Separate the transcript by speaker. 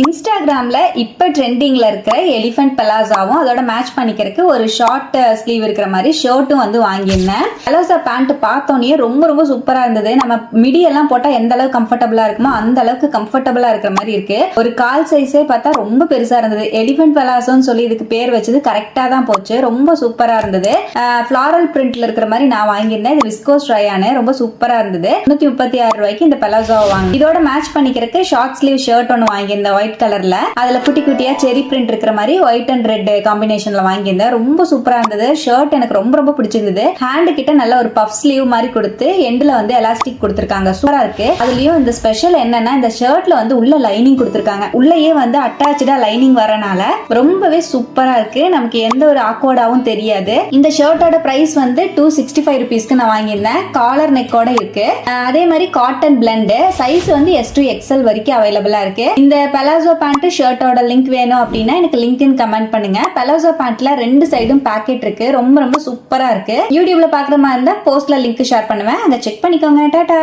Speaker 1: இன்ஸ்டாகிராம்ல இப்ப ட்ரெண்டிங்ல இருக்கிற எலிஃபென்ட் பலாசாவும் அதோட மேட்ச் பண்ணிக்கிறதுக்கு ஒரு ஷார்ட் ஸ்லீவ் இருக்கிற மாதிரி ஷர்ட்டும் வந்து வாங்கியிருந்தேன். பலாசா பேண்ட் பார்த்தோன்னே ரொம்ப ரொம்ப சூப்பரா இருந்தது. நம்ம மிடி எல்லாம் போட்டா எந்த அளவுக்கு கம்ஃபர்டபுளா இருக்குமோ அந்த அளவுக்கு கம்ஃபர்டபுளா இருக்கிற மாதிரி இருக்கு. ஒரு கால் சைஸே பார்த்தா ரொம்ப பெருசா இருந்தது. எலிஃபென்ட் பலாசோன்னு சொல்லி இதுக்கு பேர் வச்சது கரெக்டா தான் போச்சு. ரொம்ப சூப்பரா இருந்தது. ஃபிளாரல் பிரிண்ட்ல இருக்கிற மாதிரி நான் வாங்கியிருந்தேன். இது விஸ்கோஸ் ட்ரையானு ரொம்ப சூப்பரா இருந்தது. 136 ரூபாய்க்கு இந்த பலாசாவை வாங்க. இதோட மேட்ச் பண்ணிக்கிறதுக்கு ஷார்ட் ஸ்லீவ் ஷர்ட் ஒன்று வாங்கியிருந்தேன் ஒயிட் கலர்ல. அதுல குட்டி குட்டியா செரி பிரிண்ட் இருக்கிற மாதிரி ஒயிட் அண்ட் ரெட் காம்பினேஷன்ல வாங்கியிருந்தேன். ரொம்ப சூப்பரா இருந்தது. ஷர்ட் எனக்கு ரொம்ப ரொம்ப பிடிச்சிருந்தது. ஹேண்ட் கிட்ட நல்ல ஒரு பஃப் ஸ்லீவ் மாதிரி கொடுத்து எண்ட்ல வந்து எலாஸ்டிக் கொடுத்திருக்காங்க. சூப்பரா இருக்கு. அதுலயும் இந்த ஸ்பெஷல் என்னன்னா இந்த ஷர்ட்ல வந்து உள்ள லைனிங் கொடுத்திருக்காங்க. உள்ளேயே வந்து அட்டாச்சா லைனிங் வரனால ரொம்பவே சூப்பரா இருக்கு. நமக்கு எந்த ஒரு ஆக்வர்டாவும் தெரியாது. இந்த ஷர்ட்டோட பிரைஸ் வந்து 265 ருபீஸ்க்கு நான் வாங்கியிருந்தேன். காலர் நெக்கோட இருக்கு. அதே மாதிரி காட்டன் பிளெண்ட் சைஸ் வந்து S to XL வரைக்கும் அவைலபிளா இருக்கு. இந்த பலாசோ பேண்ட் ஷர்ட்டோட லிங்க் வேணும் அப்படின்னா எனக்கு லிங்க்டின் கமெண்ட் பண்ணுங்க. பலாசோ பேண்ட்ல 2 சைடும் பாக்கெட் இருக்கு. ரொம்ப ரொம்ப சூப்பரா இருக்கு. யூடியூப்ல பாக்குற மாதிரி இருந்தா போஸ்ட்ல லிங்க் ஷேர் பண்ணுவேன். அங்க செக் பண்ணிக்கோங்க. டாடா.